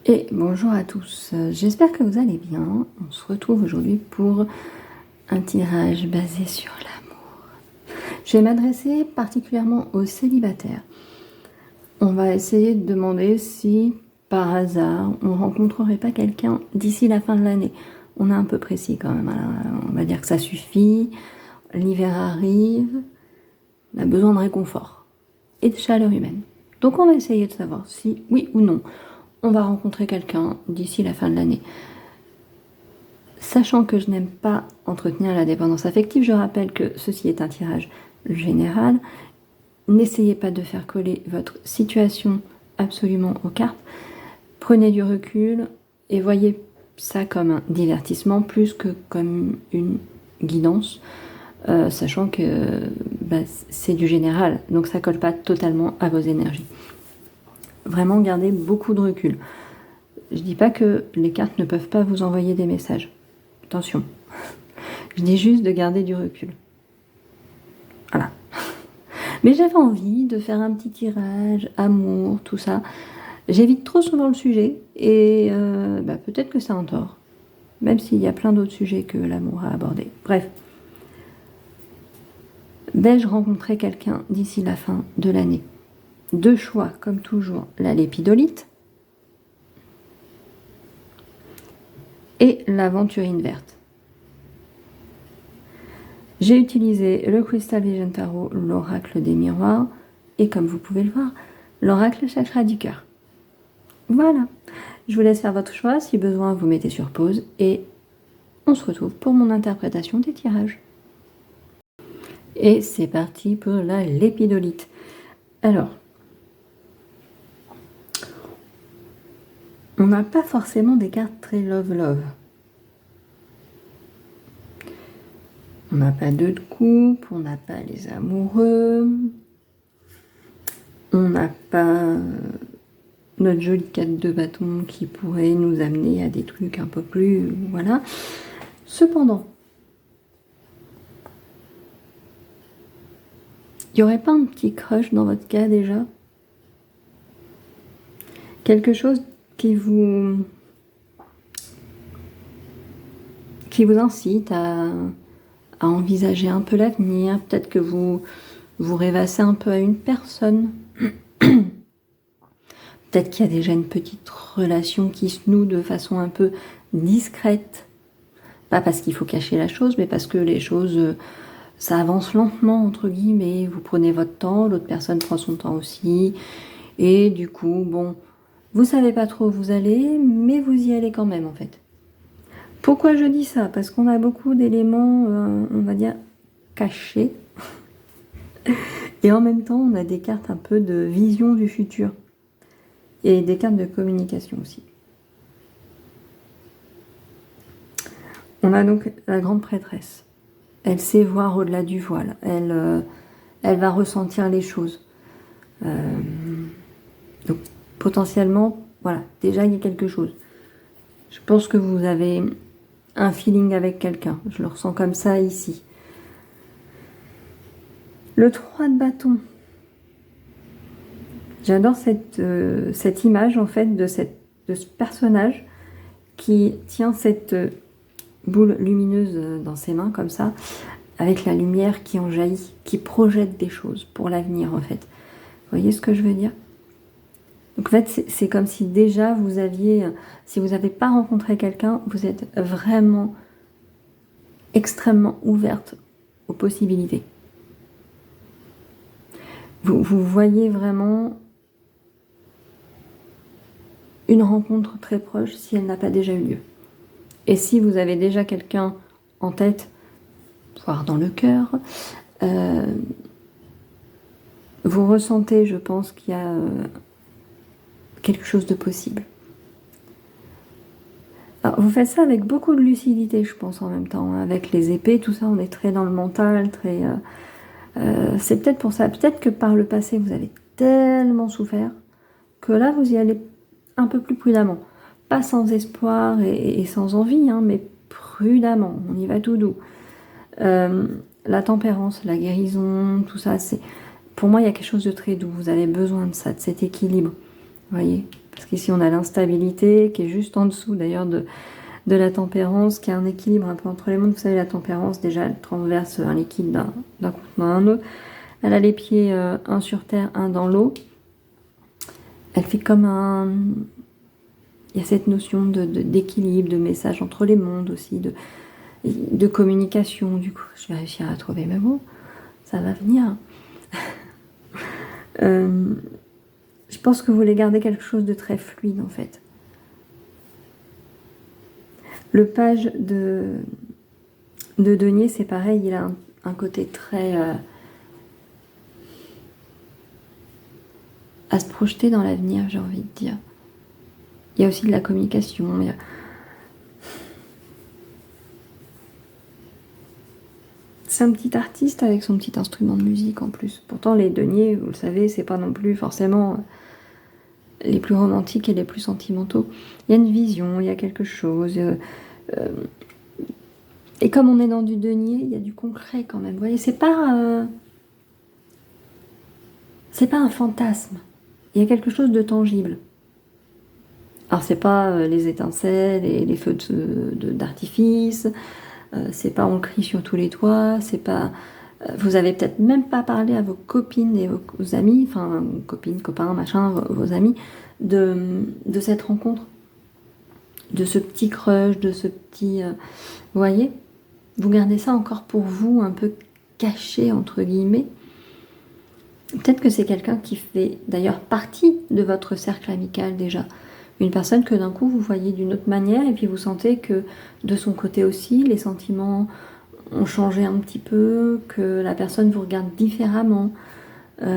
Et bonjour à tous, j'espère que vous allez bien. On se retrouve aujourd'hui pour un tirage basé sur l'amour. Je vais m'adresser particulièrement aux célibataires. On va essayer de demander si, par hasard, on ne rencontrerait pas quelqu'un d'ici la fin de l'année. On est un peu précis quand même, alors on va dire que ça suffit. L'hiver arrive, on a besoin de réconfort et de chaleur humaine. Donc on va essayer de savoir si, oui ou non, on va rencontrer quelqu'un d'ici la fin de l'année. Sachant que je n'aime pas entretenir la dépendance affective, je rappelle que ceci est un tirage général. N'essayez pas de faire coller votre situation absolument aux cartes. Prenez du recul et voyez ça comme un divertissement plus que comme une guidance, sachant que c'est du général, donc ça ne colle pas totalement à vos énergies. Vraiment gardez beaucoup de recul. Je dis pas que les cartes ne peuvent pas vous envoyer des messages. Attention. Je dis juste de garder du recul. Voilà. Mais j'avais envie de faire un petit tirage, amour, tout ça. J'évite trop souvent le sujet et peut-être que c'est un tort. Même s'il y a plein d'autres sujets que l'amour à aborder. Bref. Vais-je rencontrer quelqu'un d'ici la fin de l'année? Deux choix, comme toujours, la lépidolite et l'aventurine verte. J'ai utilisé le Crystal Vision Tarot, l'oracle des miroirs, et comme vous pouvez le voir, l'oracle chakra du cœur. Voilà, je vous laisse faire votre choix, si besoin vous mettez sur pause, et on se retrouve pour mon interprétation des tirages. Et c'est parti pour la lépidolite. Alors, on n'a pas forcément des cartes très love-love. On n'a pas deux de coupe, on n'a pas les amoureux, on n'a pas notre jolie 4 de bâton qui pourrait nous amener à des trucs un peu plus... Voilà. Cependant, il n'y aurait pas un petit crush dans votre cas déjà? Quelque chose qui vous incite à envisager un peu l'avenir, peut-être que vous rêvassez un peu à une personne. Peut-être qu'il y a déjà une petite relation qui se noue de façon un peu discrète. Pas parce qu'il faut cacher la chose, mais parce que les choses, ça avance lentement, entre guillemets. Vous prenez votre temps, l'autre personne prend son temps aussi. Et du coup, bon, vous savez pas trop où vous allez, mais vous y allez quand même, en fait. Pourquoi je dis ça? Parce qu'on a beaucoup d'éléments, on va dire, cachés. Et en même temps, on a des cartes un peu de vision du futur. Et des cartes de communication aussi. On a donc la grande prêtresse. Elle sait voir au-delà du voile. Elle va ressentir les choses. Donc, potentiellement, voilà, déjà, il y a quelque chose. Je pense que vous avez un feeling avec quelqu'un. Je le ressens comme ça ici. Le 3 de bâton. J'adore cette image, en fait, de ce personnage qui tient cette boule lumineuse dans ses mains, comme ça, avec la lumière qui en jaillit, qui projette des choses pour l'avenir, en fait. Vous voyez ce que je veux dire? Donc, en fait, c'est comme si déjà vous aviez, si vous n'avez pas rencontré quelqu'un, vous êtes vraiment extrêmement ouverte aux possibilités. Vous voyez vraiment une rencontre très proche si elle n'a pas déjà eu lieu. Et si vous avez déjà quelqu'un en tête, voire dans le cœur, vous ressentez, je pense, qu'il y a quelque chose de possible. Alors, vous faites ça avec beaucoup de lucidité, je pense, en même temps. Avec les épées, tout ça, on est très dans le mental, très... c'est peut-être pour ça. Peut-être que par le passé, vous avez tellement souffert que là, vous y allez un peu plus prudemment. Pas sans espoir et sans envie, hein, mais prudemment. On y va tout doux. La tempérance, la guérison, tout ça, c'est... Pour moi, il y a quelque chose de très doux. Vous avez besoin de ça, de cet équilibre. Vous voyez? Parce qu'ici, on a l'instabilité qui est juste en dessous, d'ailleurs, de la tempérance, qui a un équilibre un peu entre les mondes. Vous savez, la tempérance, déjà, elle transverse un liquide d'un contenant à un autre. Elle a les pieds, un sur terre, un dans l'eau. Elle fait comme un... Il y a cette notion d'équilibre, de message entre les mondes aussi, de communication. Du coup, je vais réussir à trouver mes mots. Ça va venir. Je pense que vous voulez garder quelque chose de très fluide, en fait. Le page de denier, c'est pareil, il a un côté très... à se projeter dans l'avenir, j'ai envie de dire. Il y a aussi de la communication. C'est un petit artiste avec son petit instrument de musique en plus. Pourtant, les deniers, vous le savez, c'est pas non plus forcément les plus romantiques et les plus sentimentaux. Il y a une vision, il y a quelque chose. Et comme on est dans du denier, il y a du concret quand même. Vous voyez, c'est pas un fantasme. Il y a quelque chose de tangible. Alors c'est pas les étincelles et les feux d'artifice. C'est pas on crie sur tous les toits. C'est pas. Vous avez peut-être même pas parlé à vos copines et vos amis, enfin copines, copains, machin, vos amis, de cette rencontre, de ce petit crush, de ce petit. Vous voyez, vous gardez ça encore pour vous, un peu caché entre guillemets. Peut-être que c'est quelqu'un qui fait d'ailleurs partie de votre cercle amical déjà. Une personne que d'un coup vous voyez d'une autre manière et puis vous sentez que de son côté aussi, les sentiments ont changé un petit peu, que la personne vous regarde différemment. Il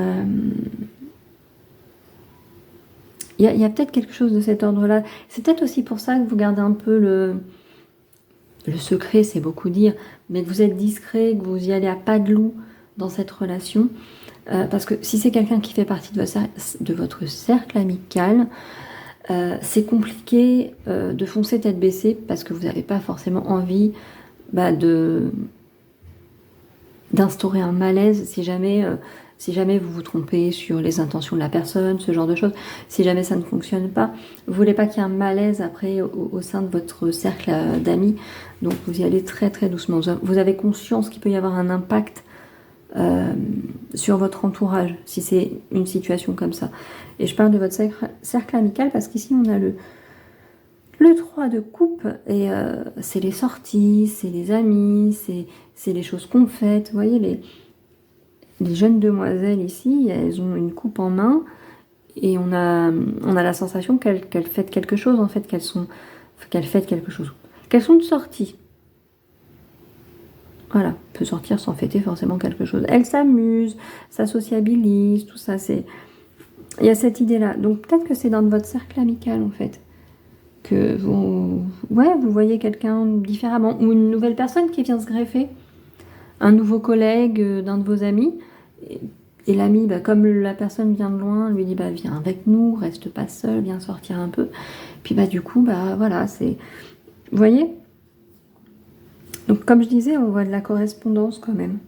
y a peut-être quelque chose de cet ordre-là. C'est peut-être aussi pour ça que vous gardez un peu le secret, c'est beaucoup dire, mais que vous êtes discret, que vous y allez à pas de loup dans cette relation. Parce que si c'est quelqu'un qui fait partie de votre cercle amical, c'est compliqué de foncer tête baissée parce que vous n'avez pas forcément envie d'instaurer un malaise si jamais vous vous trompez sur les intentions de la personne, ce genre de choses. Si jamais ça ne fonctionne pas, vous voulez pas qu'il y ait un malaise après au sein de votre cercle d'amis. Donc vous y allez très très doucement. Vous avez conscience qu'il peut y avoir un impact sur votre entourage, si c'est une situation comme ça. Et je parle de votre cercle amical parce qu'ici on a le 3 de coupe et c'est les sorties, c'est les amis, c'est les choses qu'on fête. Vous voyez, les jeunes demoiselles ici, elles ont une coupe en main et on a la sensation qu'elles fêtent quelque chose, en fait, qu'elles fêtent quelque chose. Qu'elles sont de sortie. Voilà, peut sortir sans fêter forcément quelque chose. Elle s'amuse, ça sociabilise, tout ça, il y a cette idée-là. Donc peut-être que c'est dans votre cercle amical, en fait, que vous voyez quelqu'un différemment, ou une nouvelle personne qui vient se greffer, un nouveau collègue d'un de vos amis, et l'ami, comme la personne vient de loin, lui dit, viens avec nous, reste pas seul, viens sortir un peu. Puis du coup, voilà, c'est... Vous voyez ? Donc, comme je disais, on voit de la correspondance quand même.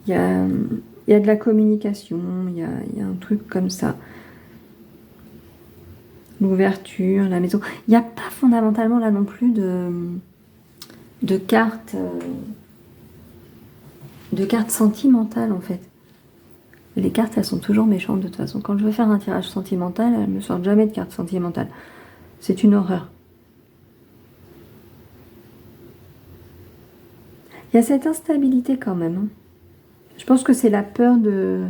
Il y a de la communication, il y a un truc comme ça. L'ouverture, la maison. Il n'y a pas fondamentalement là non plus de cartes sentimentales en fait. Les cartes, elles sont toujours méchantes de toute façon. Quand je veux faire un tirage sentimental, elles ne me sortent jamais de cartes sentimentales. C'est une horreur. Il y a cette instabilité quand même. Je pense que c'est la peur de...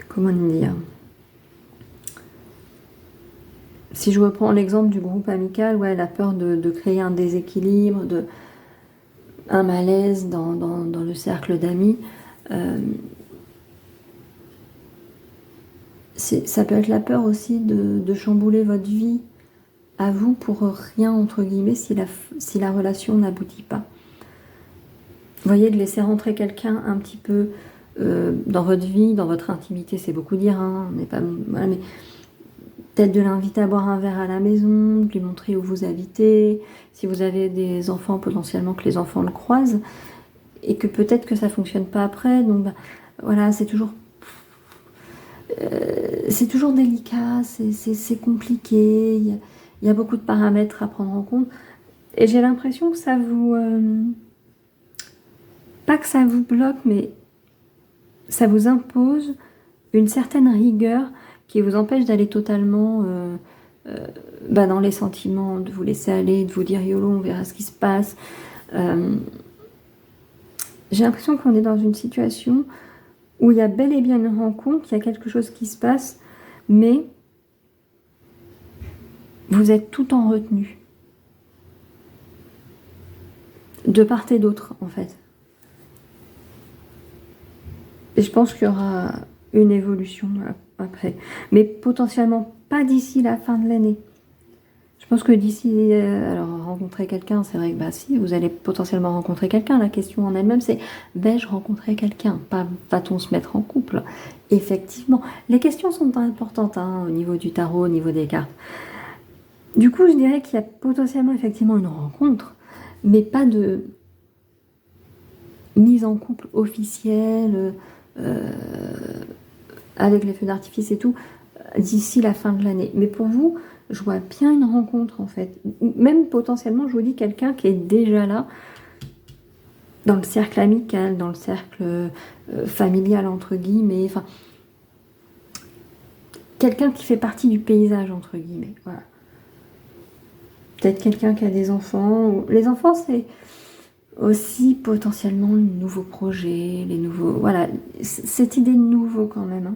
Comment dire ? Si je reprends l'exemple du groupe amical, la peur de créer un déséquilibre, un malaise dans le cercle d'amis. Ça peut être la peur aussi de chambouler votre vie à vous pour rien, entre guillemets, si la relation n'aboutit pas. Vous voyez, de laisser rentrer quelqu'un un petit peu dans votre vie, dans votre intimité, c'est beaucoup dire, hein, on n'est pas... Voilà, mais peut-être de l'inviter à boire un verre à la maison, de lui montrer où vous habitez, si vous avez des enfants, potentiellement que les enfants le croisent, et que peut-être que ça ne fonctionne pas après, donc voilà, c'est toujours... c'est toujours délicat, c'est compliqué, il y a beaucoup de paramètres à prendre en compte. Et j'ai l'impression que ça vous... pas que ça vous bloque, mais ça vous impose une certaine rigueur qui vous empêche d'aller totalement dans les sentiments, de vous laisser aller, de vous dire YOLO, on verra ce qui se passe. J'ai l'impression qu'on est dans une situation où il y a bel et bien une rencontre, il y a quelque chose qui se passe, mais vous êtes tout en retenue. De part et d'autre, en fait. Et je pense qu'il y aura une évolution après. Mais potentiellement pas d'ici la fin de l'année. Je pense que d'ici... alors, rencontrer quelqu'un, c'est vrai que bah si, vous allez potentiellement rencontrer quelqu'un. La question en elle-même, c'est vais-je rencontrer quelqu'un? Pas va-t-on se mettre en couple? Effectivement. Les questions sont importantes au niveau du tarot, au niveau des cartes. Du coup, je dirais qu'il y a potentiellement effectivement une rencontre, mais pas de mise en couple officielle, avec les feux d'artifice et tout, d'ici la fin de l'année. Mais pour vous, je vois bien une rencontre en fait. Même potentiellement, je vous dis, quelqu'un qui est déjà là, dans le cercle amical, dans le cercle familial, entre guillemets, enfin, quelqu'un qui fait partie du paysage, entre guillemets, voilà. Peut-être quelqu'un qui a des enfants. Les enfants, c'est aussi potentiellement de nouveaux projets, les nouveaux... Voilà, cette idée de nouveau quand même.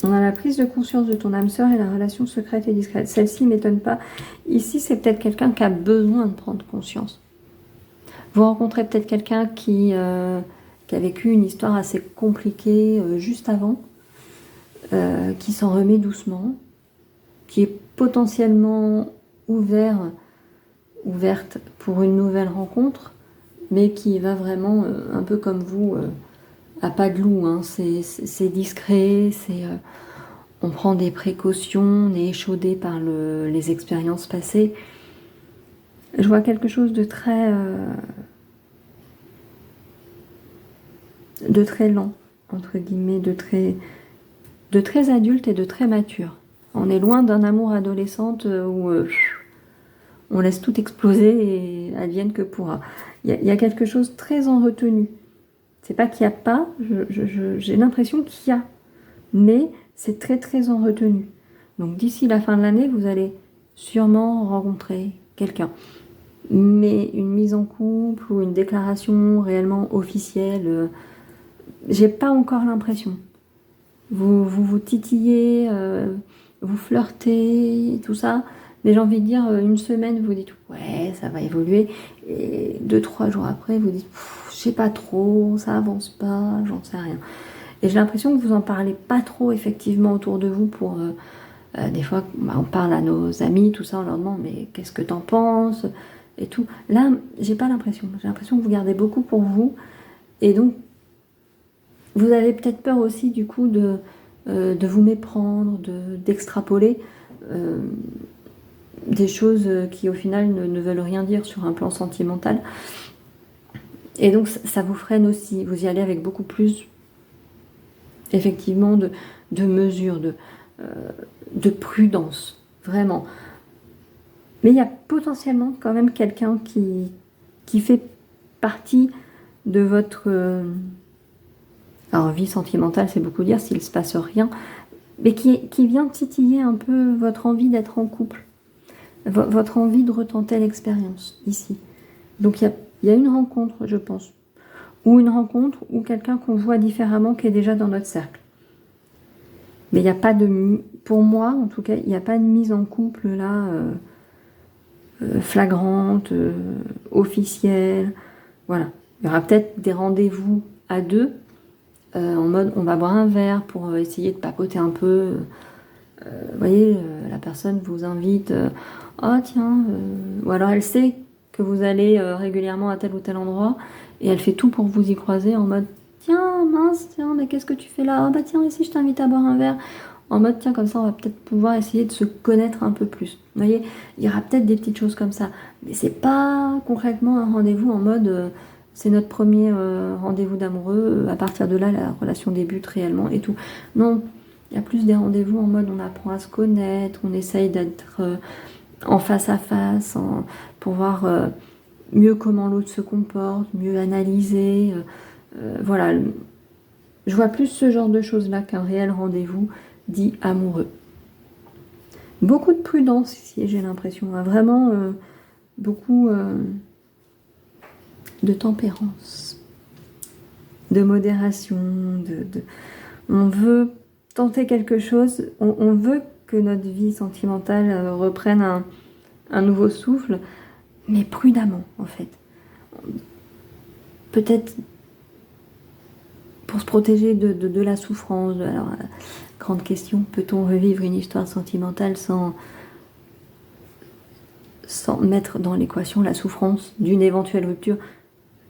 On a la prise de conscience de ton âme sœur et la relation secrète et discrète. Celle-ci ne m'étonne pas. Ici, c'est peut-être quelqu'un qui a besoin de prendre conscience. Vous rencontrez peut-être quelqu'un qui a vécu une histoire assez compliquée juste avant, qui s'en remet doucement, qui est potentiellement ouverte pour une nouvelle rencontre, mais qui va vraiment, un peu comme vous, à pas de loup. C'est discret, on prend des précautions, on est échaudé par les expériences passées. Je vois quelque chose de très lent, entre guillemets, de très adulte et de très mature. On est loin d'un amour adolescente où on laisse tout exploser et advienne que pourra. Il y a quelque chose très en retenue. C'est pas qu'il n'y a pas, j'ai l'impression qu'il y a, mais c'est très très en retenue. Donc d'ici la fin de l'année, vous allez sûrement rencontrer quelqu'un. Mais une mise en couple ou une déclaration réellement officielle, j'ai pas encore l'impression. Vous titillez, vous flirtez, tout ça. Mais j'ai envie de dire, une semaine, vous dites ouais, ça va évoluer. Et 2-3 jours après, vous dites je sais pas trop, ça avance pas, j'en sais rien. Et j'ai l'impression que vous en parlez pas trop effectivement autour de vous pour... des fois, on parle à nos amis, tout ça, on leur demande mais qu'est-ce que t'en penses et tout. Là, j'ai pas l'impression. J'ai l'impression que vous gardez beaucoup pour vous. Et donc, vous avez peut-être peur aussi du coup de vous méprendre, d'extrapoler des choses qui au final ne veulent rien dire sur un plan sentimental. Et donc ça vous freine aussi. Vous y allez avec beaucoup plus effectivement de mesure, de prudence, vraiment. Mais il y a potentiellement quand même quelqu'un qui fait partie de votre... alors vie sentimentale, c'est beaucoup dire s'il ne se passe rien, mais qui vient titiller un peu votre envie d'être en couple, votre envie de retenter l'expérience ici. Donc il y a une rencontre, je pense, ou une rencontre ou quelqu'un qu'on voit différemment qui est déjà dans notre cercle. Mais il n'y a pas de... Pour moi, en tout cas, il n'y a pas de mise en couple là, flagrante, officielle. Voilà. Il y aura peut-être des rendez-vous à deux, en mode on va boire un verre pour essayer de papoter un peu. Vous voyez, la personne vous invite, oh tiens, ou alors elle sait que vous allez régulièrement à tel ou tel endroit et elle fait tout pour vous y croiser en mode tiens, mince, tiens, mais qu'est-ce que tu fais là? Oh bah tiens, ici je t'invite à boire un verre. En mode tiens, comme ça on va peut-être pouvoir essayer de se connaître un peu plus. Vous voyez, il y aura peut-être des petites choses comme ça, mais c'est pas concrètement un rendez-vous en mode c'est notre premier rendez-vous d'amoureux, à partir de là, la relation débute réellement et tout. Non, il y a plus des rendez-vous en mode on apprend à se connaître, on essaye d'être en face à face, pour voir mieux comment l'autre se comporte, mieux analyser. Voilà, je vois plus ce genre de choses-là qu'un réel rendez-vous dit amoureux. Beaucoup de prudence ici, j'ai l'impression, hein, vraiment beaucoup de tempérance, de modération, on veut tenter quelque chose, on veut que notre vie sentimentale reprenne un nouveau souffle, mais prudemment en fait. Peut-être pour se protéger de la souffrance. Alors, grande question, peut-on revivre une histoire sentimentale sans mettre dans l'équation la souffrance d'une éventuelle rupture?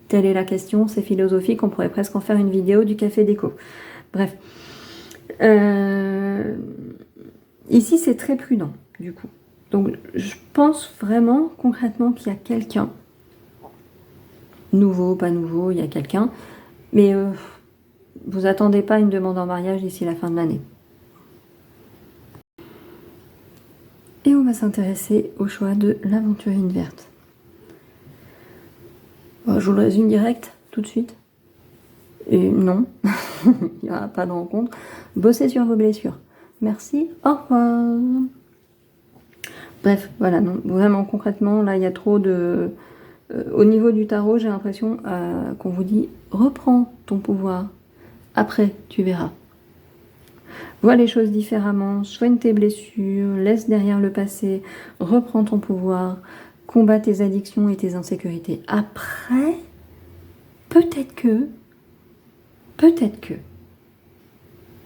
Telle est la question, c'est philosophique, on pourrait presque en faire une vidéo du café déco. Bref. Ici, c'est très prudent, du coup. Donc, je pense vraiment, concrètement, qu'il y a quelqu'un, nouveau, pas nouveau, il y a quelqu'un, mais vous attendez pas une demande en mariage d'ici la fin de l'année. Et on va s'intéresser au choix de l'aventurine verte. Bon, je vous le résume direct, tout de suite. Et non, il n'y aura pas de rencontre. Bossez sur vos blessures. Merci, au revoir. Bref, voilà, non, vraiment concrètement, là, il y a trop de... au niveau du tarot, j'ai l'impression qu'on vous dit « Reprends ton pouvoir, après tu verras ». Vois les choses différemment, soigne tes blessures, laisse derrière le passé, reprends ton pouvoir, combat tes addictions et tes insécurités. Après, peut-être que,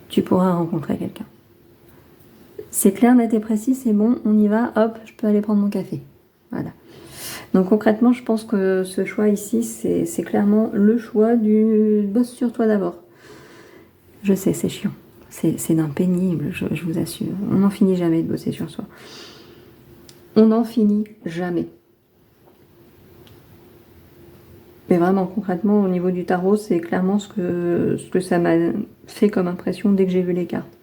tu pourras rencontrer quelqu'un. C'est clair, net et précis, c'est bon, on y va, hop, je peux aller prendre mon café. Voilà. Donc concrètement, je pense que ce choix ici, c'est clairement le choix du bosse sur toi d'abord. Je sais, c'est chiant. C'est d'un pénible, je vous assure. On n'en finit jamais de bosser sur soi. On n'en finit jamais. Mais vraiment, concrètement, au niveau du tarot, c'est clairement ce que ça m'a fait comme impression dès que j'ai vu les cartes.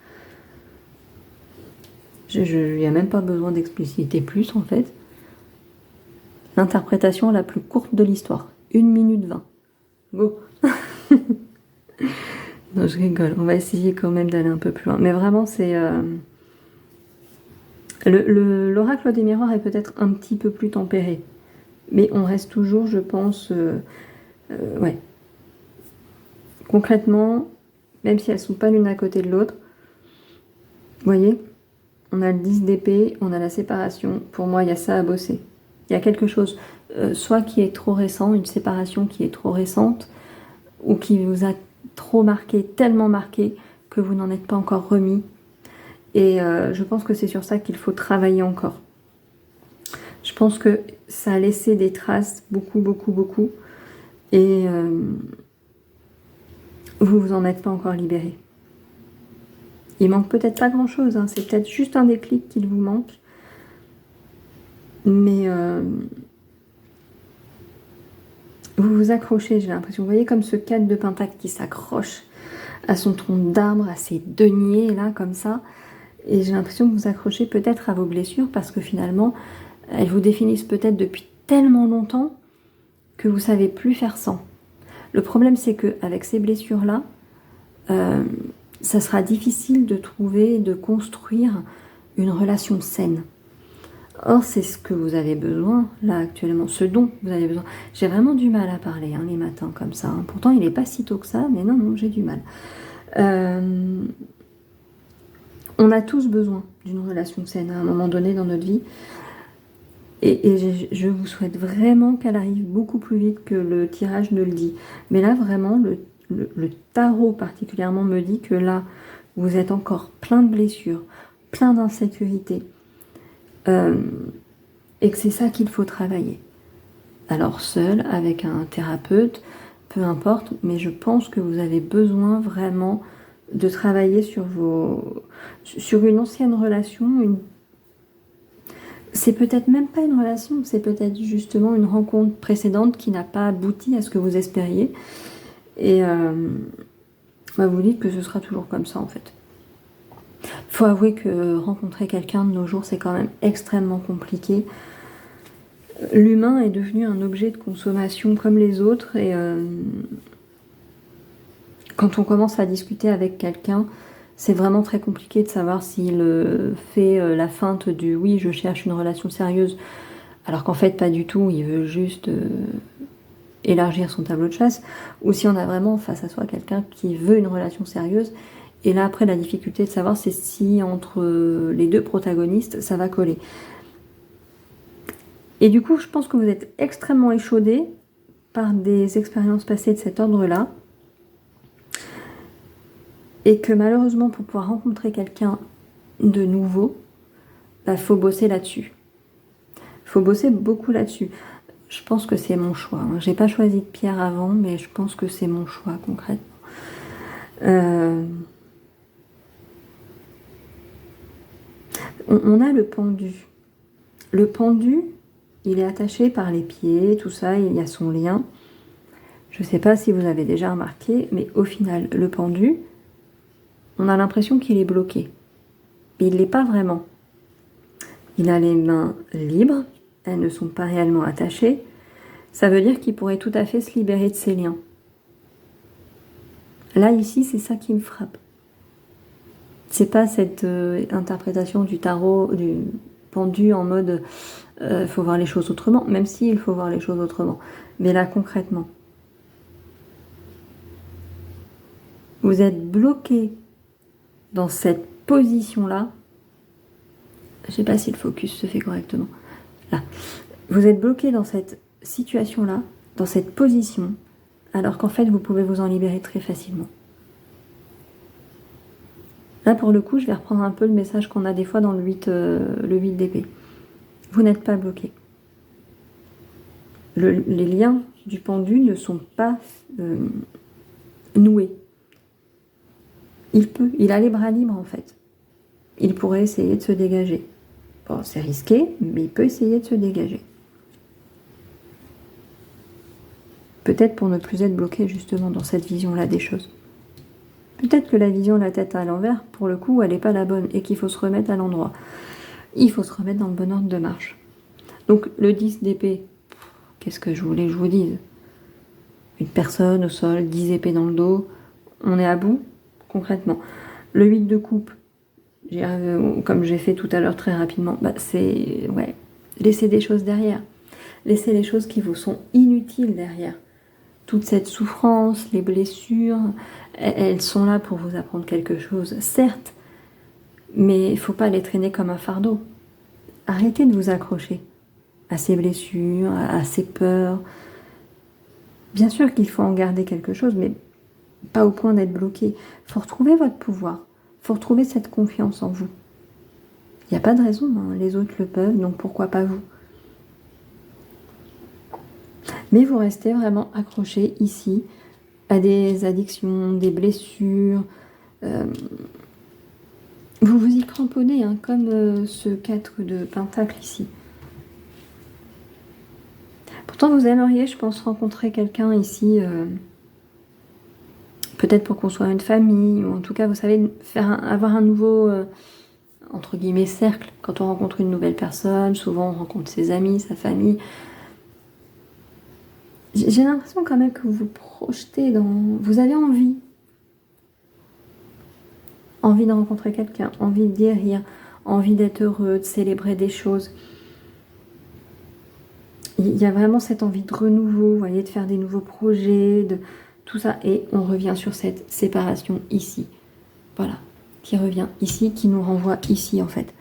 Il n'y a même pas besoin d'expliciter plus, en fait. L'interprétation la plus courte de l'histoire. 1 minute 20. Go. Non, je rigole. On va essayer quand même d'aller un peu plus loin. Mais vraiment, c'est... L'oracle des miroirs est peut-être un petit peu plus tempéré. Mais on reste toujours, je pense... ouais. Concrètement, même si elles ne sont pas l'une à côté de l'autre, vous voyez, on a le 10 d'épée, on a la séparation. Pour moi, il y a ça à bosser. Il y a quelque chose, soit qui est trop récent, une séparation qui est trop récente, ou qui vous a trop marqué, tellement marqué, que vous n'en êtes pas encore remis. Et je pense que c'est sur ça qu'il faut travailler encore. Je pense que ça a laissé des traces, beaucoup, beaucoup, beaucoup. Et vous vous en êtes pas encore libéré. Il manque peut-être pas grand-chose, hein, c'est peut-être juste un déclic qu'il vous manque. Mais vous vous accrochez, j'ai l'impression. Vous voyez comme ce 4 de pentacle qui s'accroche à son tronc d'arbre, à ses deniers, là, comme ça. Et j'ai l'impression que vous accrochez peut-être à vos blessures parce que finalement, elles vous définissent peut-être depuis tellement longtemps que vous ne savez plus faire sans. Le problème, c'est qu'avec ces blessures-là, ça sera difficile de trouver, de construire une relation saine. Or, c'est ce que vous avez besoin, là, actuellement, ce dont vous avez besoin. J'ai vraiment du mal à parler, hein, les matins, comme ça. Hein. Pourtant, il n'est pas si tôt que ça, mais non, j'ai du mal. On a tous besoin d'une relation saine à un moment donné dans notre vie. Et je vous souhaite vraiment qu'elle arrive beaucoup plus vite que le tirage ne le dit. Mais là, vraiment, le tarot particulièrement me dit que là, vous êtes encore plein de blessures, plein d'insécurités. Et que c'est ça qu'il faut travailler. Alors seul, avec un thérapeute, peu importe, mais je pense que vous avez besoin vraiment de travailler sur une ancienne relation, C'est peut-être même pas une relation, c'est peut-être justement une rencontre précédente qui n'a pas abouti à ce que vous espériez. Et vous dites que ce sera toujours comme ça en fait. Il faut avouer que rencontrer quelqu'un de nos jours, c'est quand même extrêmement compliqué. L'humain est devenu un objet de consommation comme les autres et quand on commence à discuter avec quelqu'un, c'est vraiment très compliqué de savoir s'il fait la feinte du oui, je cherche une relation sérieuse, alors qu'en fait pas du tout, il veut juste élargir son tableau de chasse, ou si on a vraiment face à soi quelqu'un qui veut une relation sérieuse. Et là après la difficulté de savoir c'est si entre les deux protagonistes ça va coller. Et du coup je pense que vous êtes extrêmement échaudé par des expériences passées de cet ordre-là. Et que malheureusement, pour pouvoir rencontrer quelqu'un de nouveau, faut bosser là-dessus. Il faut bosser beaucoup là-dessus. Je pense que c'est mon choix. J'ai pas choisi de Pierre avant, mais je pense que c'est mon choix concrètement. On a le pendu. Le pendu, il est attaché par les pieds, tout ça, il y a son lien. Je sais pas si vous avez déjà remarqué, mais au final, le pendu, on a l'impression qu'il est bloqué. Mais il ne l'est pas vraiment. Il a les mains libres, elles ne sont pas réellement attachées. Ça veut dire qu'il pourrait tout à fait se libérer de ses liens. Là, ici, c'est ça qui me frappe. C'est pas cette interprétation du tarot, du pendu en mode faut voir les choses autrement, même s'il faut voir les choses autrement. Mais là, concrètement, vous êtes bloqué dans cette position-là. Je sais pas si le focus se fait correctement. Là, vous êtes bloqué dans cette situation-là, dans cette position, alors qu'en fait, vous pouvez vous en libérer très facilement. Là, pour le coup, je vais reprendre un peu le message qu'on a des fois dans le 8 d'épée. Vous n'êtes pas bloqué. Les liens du pendu ne sont pas noués. Il a les bras libres en fait. Il pourrait essayer de se dégager. Bon, c'est risqué, mais il peut essayer de se dégager. Peut-être pour ne plus être bloqué justement dans cette vision-là des choses. Peut-être que la vision de la tête à l'envers, pour le coup, elle n'est pas la bonne et qu'il faut se remettre à l'endroit. Il faut se remettre dans le bon ordre de marche. Donc le 10 d'épée, qu'est-ce que je voulais que je vous dise? Une personne au sol, 10 épées dans le dos, on est à bout, concrètement. Le 8 de coupe, comme j'ai fait tout à l'heure très rapidement, c'est laisser des choses derrière. Laisser les choses qui vous sont inutiles derrière. Toute cette souffrance, les blessures, elles sont là pour vous apprendre quelque chose, certes, mais il ne faut pas les traîner comme un fardeau. Arrêtez de vous accrocher à ces blessures, à ces peurs. Bien sûr qu'il faut en garder quelque chose, mais pas au point d'être bloqué. Il faut retrouver votre pouvoir, il faut retrouver cette confiance en vous. Il n'y a pas de raison, les autres le peuvent, donc pourquoi pas vous? Mais vous restez vraiment accroché ici à des addictions, des blessures. Vous vous y cramponnez, comme ce 4 de pentacle ici. Pourtant, vous aimeriez, je pense, rencontrer quelqu'un ici, peut-être pour construire une famille, ou en tout cas, vous savez, avoir un nouveau, entre guillemets, cercle. Quand on rencontre une nouvelle personne, souvent on rencontre ses amis, sa famille. J'ai l'impression quand même que vous vous projetez dans... Vous avez envie de rencontrer quelqu'un, envie de guérir, envie d'être heureux, de célébrer des choses. Il y a vraiment cette envie de renouveau, vous voyez, de faire des nouveaux projets, de tout ça. Et on revient sur cette séparation ici. Voilà, qui revient ici, qui nous renvoie ici en fait.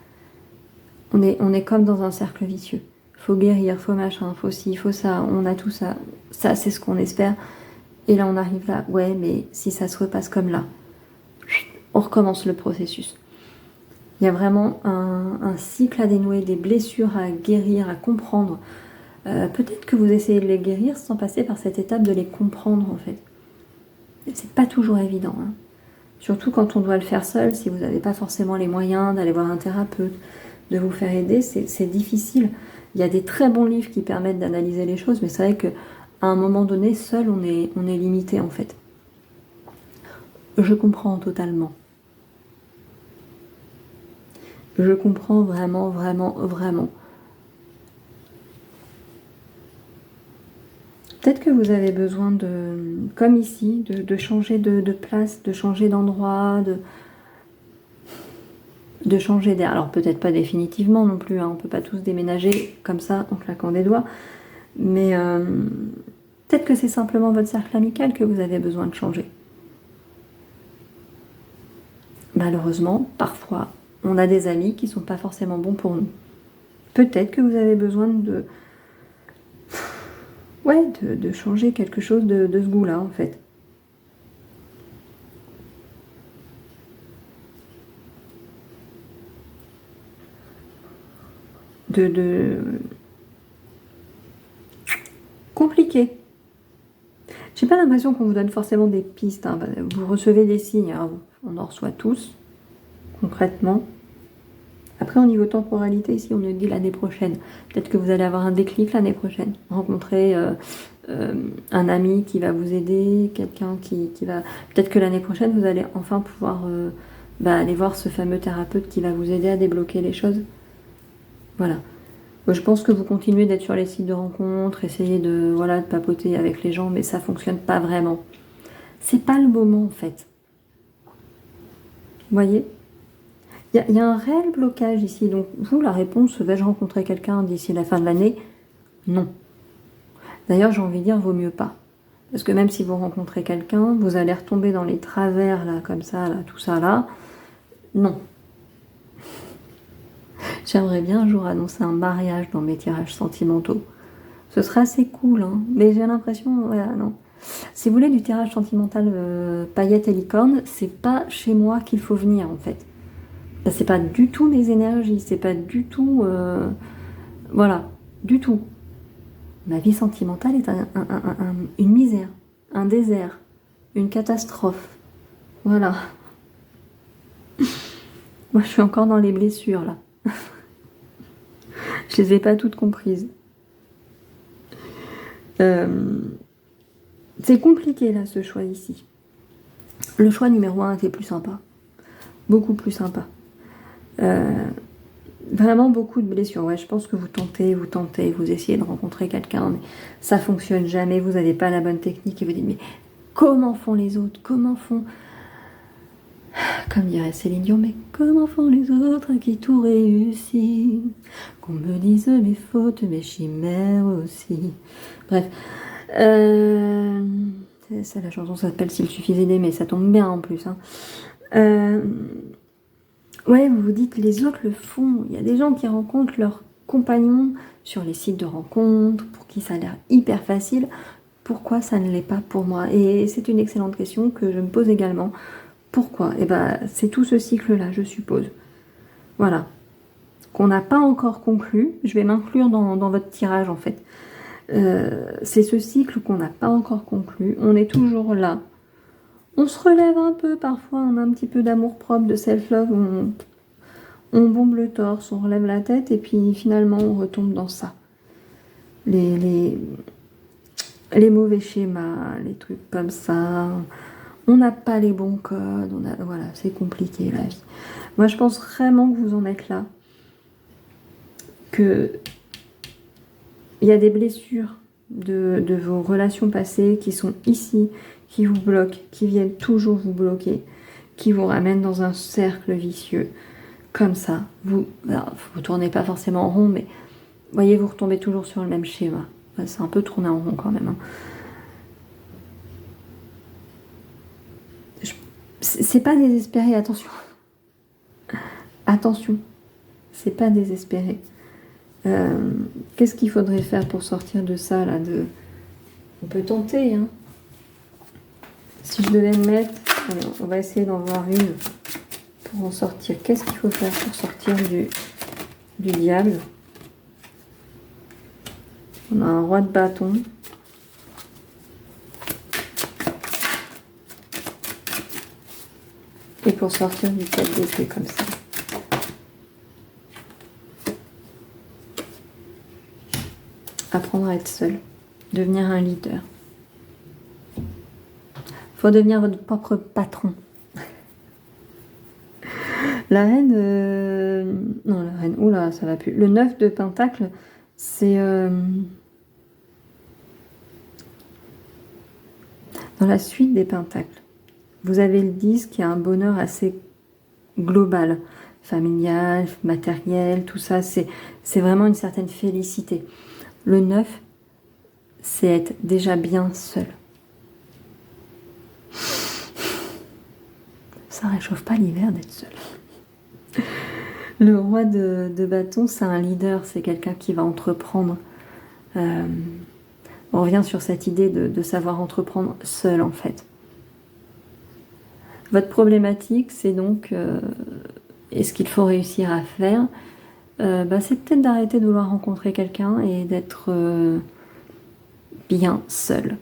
On est comme dans un cercle vicieux. Faut guérir, faut machin, faut ci, faut ça, on a tout ça. Ça, c'est ce qu'on espère. Et là, on arrive là. Ouais, mais si ça se repasse comme là, on recommence le processus. Il y a vraiment un cycle à dénouer, des blessures à guérir, à comprendre. Peut-être que vous essayez de les guérir sans passer par cette étape de les comprendre, en fait. C'est pas toujours évident. Surtout quand on doit le faire seul, si vous n'avez pas forcément les moyens d'aller voir un thérapeute, de vous faire aider, c'est difficile. Il y a des très bons livres qui permettent d'analyser les choses, mais c'est vrai qu'à un moment donné, seul, on est limité en fait. Je comprends totalement. Je comprends vraiment, vraiment, vraiment. Peut-être que vous avez besoin de, comme ici, de changer de place, de changer d'endroit, de changer d'air. Alors peut-être pas définitivement non plus, hein. On ne peut pas tous déménager comme ça en claquant des doigts, mais peut-être que c'est simplement votre cercle amical que vous avez besoin de changer. Malheureusement, parfois, on a des amis qui ne sont pas forcément bons pour nous. Peut-être que vous avez besoin de changer quelque chose de ce goût-là, en fait. Compliqué. J'ai pas l'impression qu'on vous donne forcément des pistes, hein. Vous recevez des signes, hein. On en reçoit tous, concrètement. Après, au niveau temporalité, ici, on nous dit l'année prochaine. Peut-être que vous allez avoir un déclic l'année prochaine. Rencontrer un ami qui va vous aider, quelqu'un qui va... Peut-être que l'année prochaine, vous allez enfin pouvoir aller voir ce fameux thérapeute qui va vous aider à débloquer les choses. Voilà. Je pense que vous continuez d'être sur les sites de rencontres, essayer de papoter avec les gens, mais ça fonctionne pas vraiment. C'est pas le moment, en fait. Vous voyez ? Il y a un réel blocage ici. Donc, vous, la réponse, vais-je rencontrer quelqu'un d'ici la fin de l'année? Non. D'ailleurs, j'ai envie de dire, vaut mieux pas. Parce que même si vous rencontrez quelqu'un, vous allez retomber dans les travers, là, comme ça, là, tout ça, là. Non. J'aimerais bien un jour annoncer un mariage dans mes tirages sentimentaux. Ce serait assez cool, hein. Mais j'ai l'impression, voilà, non. Si vous voulez du tirage sentimental paillettes et licorne, c'est pas chez moi qu'il faut venir, en fait. C'est pas du tout mes énergies, c'est pas du tout... voilà, du tout. Ma vie sentimentale est une misère, un désert, une catastrophe. Voilà. Moi, je suis encore dans les blessures, là. Je les ai pas toutes comprises. C'est compliqué, là, ce choix ici. Le choix numéro 1 était plus sympa. Beaucoup plus sympa. Vraiment beaucoup de blessures. Ouais, je pense que vous tentez, vous essayez de rencontrer quelqu'un, mais ça fonctionne jamais, vous n'avez pas la bonne technique et vous dites, mais comment font les autres? Comment font... Comme dirait Céline Dion, mais comment font les autres qui tout réussissent? Qu'on me dise mes fautes, mes chimères aussi. Bref. Ça, la chanson s'appelle S'il suffisait d'aimer, ça tombe bien en plus. Hein. Ouais, vous vous dites, les autres le font. Il y a des gens qui rencontrent leurs compagnons sur les sites de rencontres, pour qui ça a l'air hyper facile. Pourquoi ça ne l'est pas pour moi? Et c'est une excellente question que je me pose également. Pourquoi? Eh ben, c'est tout ce cycle-là, je suppose. Voilà. Qu'on n'a pas encore conclu. Je vais m'inclure dans votre tirage, en fait. C'est ce cycle qu'on n'a pas encore conclu. On est toujours là. On se relève un peu, parfois on a un petit peu d'amour-propre, de self-love, on bombe le torse, on relève la tête, et puis finalement on retombe dans ça. Les mauvais schémas, les trucs comme ça, on n'a pas les bons codes, voilà, c'est compliqué la vie. Moi je pense vraiment que vous en êtes là, que il y a des blessures de vos relations passées qui sont ici, qui vous bloquent, qui viennent toujours vous bloquer, qui vous ramènent dans un cercle vicieux, comme ça. Vous tournez pas forcément en rond, mais voyez, vous retombez toujours sur le même schéma. C'est un peu tourné en rond quand même. Hein. C'est pas désespéré, attention. Attention, c'est pas désespéré. Qu'est-ce qu'il faudrait faire pour sortir de ça là On peut tenter, hein. Si je devais me mettre, alors, on va essayer d'en voir une pour en sortir. Qu'est-ce qu'il faut faire pour sortir du diable? On a un roi de bâton. Et pour sortir du 4 d'épée comme ça. Apprendre à être seul. Devenir un leader. Faut devenir votre propre patron. La reine... Non, la reine... Oula, ça va plus. Le 9 de Pentacle, c'est... Dans la suite des Pentacles, vous avez le 10 qui a un bonheur assez global. Familial, matériel, tout ça. C'est vraiment une certaine félicité. Le 9, c'est être déjà bien seul. Ça réchauffe pas l'hiver d'être seul. Le roi de bâton, c'est un leader, c'est quelqu'un qui va entreprendre. On revient sur cette idée de savoir entreprendre seul, en fait. Votre problématique, c'est donc, et ce qu'il faut réussir à faire, c'est peut-être d'arrêter de vouloir rencontrer quelqu'un et d'être bien seul.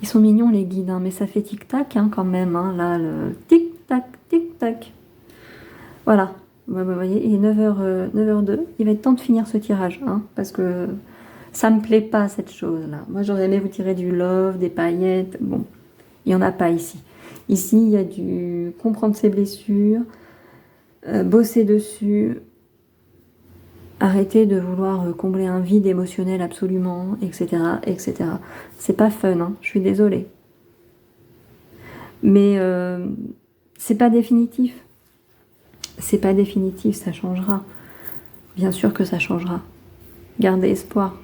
Ils sont mignons, les guides, hein, mais ça fait tic-tac quand même. Hein, là, le tic-tac, tic-tac. Voilà. Vous voyez, il est 9h02. Il va être temps de finir ce tirage, hein, parce que ça me plaît pas, cette chose-là. Moi, j'aurais aimé vous tirer du love, des paillettes. Bon, il n'y en a pas ici. Ici, il y a du comprendre ses blessures, bosser dessus, arrêter de vouloir combler un vide émotionnel absolument, etc., etc. C'est pas fun, hein, je suis désolée. Mais c'est pas définitif. C'est pas définitif, ça changera. Bien sûr que ça changera. Gardez espoir.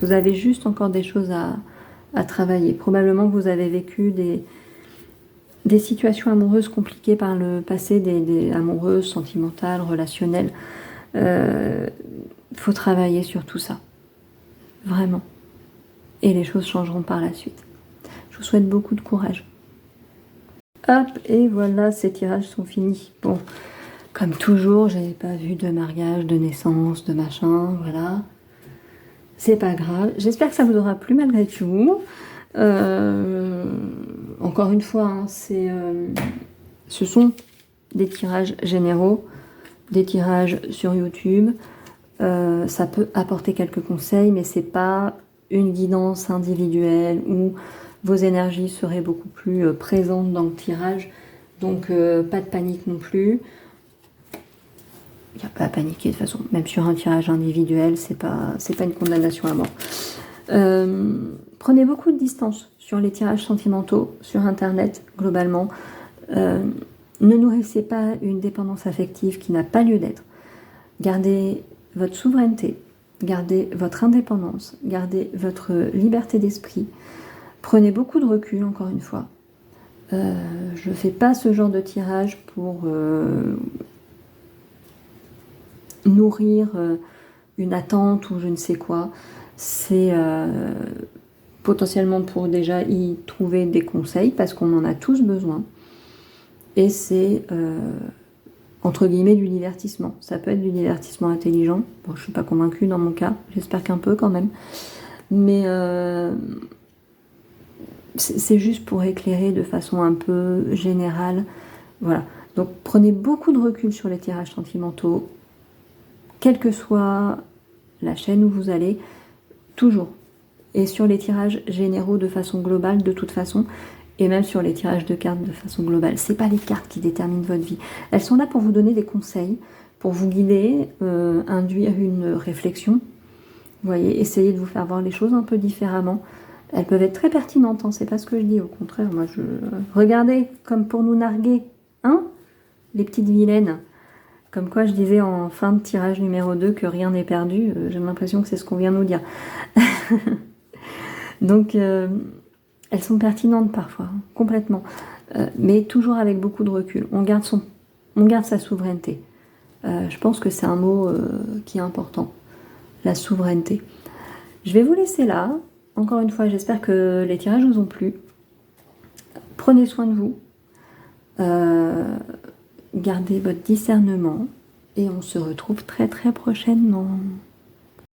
Vous avez juste encore des choses à travailler. Probablement que vous avez vécu des situations amoureuses compliquées par le passé, des amoureuses, sentimentales, relationnelles. Faut travailler sur tout ça. Vraiment. Et les choses changeront par la suite. Je vous souhaite beaucoup de courage. Hop, et voilà, ces tirages sont finis. Bon, comme toujours, j'avais pas vu de mariage, de naissance, de machin, voilà. C'est pas grave. J'espère que ça vous aura plu malgré tout. Encore une fois, hein, ce sont des tirages généraux, des tirages sur YouTube. Ça peut apporter quelques conseils, mais c'est pas une guidance individuelle où vos énergies seraient beaucoup plus présentes dans le tirage. Donc pas de panique non plus. Il n'y a pas à paniquer de toute façon. Même sur un tirage individuel, c'est pas une condamnation à mort. Prenez beaucoup de distance sur les tirages sentimentaux, sur Internet, globalement. Ne nourrissez pas une dépendance affective qui n'a pas lieu d'être. Gardez votre souveraineté, gardez votre indépendance, gardez votre liberté d'esprit. Prenez beaucoup de recul, encore une fois. Je ne fais pas ce genre de tirage pour nourrir une attente ou je ne sais quoi. C'est potentiellement pour déjà y trouver des conseils parce qu'on en a tous besoin. Et c'est entre guillemets du divertissement. Ça peut être du divertissement intelligent. Bon, je ne suis pas convaincue dans mon cas. J'espère qu'un peu quand même. Mais c'est juste pour éclairer de façon un peu générale. Voilà. Donc prenez beaucoup de recul sur les tirages sentimentaux. Quelle que soit la chaîne où vous allez, toujours. Et sur les tirages généraux de façon globale, de toute façon, et même sur les tirages de cartes de façon globale. C'est pas les cartes qui déterminent votre vie. Elles sont là pour vous donner des conseils, pour vous guider, induire une réflexion. Vous voyez, essayez de vous faire voir les choses un peu différemment. Elles peuvent être très pertinentes, hein, c'est pas ce que je dis, au contraire, moi je... Regardez, comme pour nous narguer, hein, les petites vilaines. Comme quoi je disais en fin de tirage numéro 2 que rien n'est perdu, j'ai l'impression que c'est ce qu'on vient de nous dire. Donc, elles sont pertinentes parfois, hein, complètement, mais toujours avec beaucoup de recul. On garde sa souveraineté. Je pense que c'est un mot qui est important, la souveraineté. Je vais vous laisser là. Encore une fois, j'espère que les tirages vous ont plu. Prenez soin de vous. Gardez votre discernement. Et on se retrouve très très prochainement.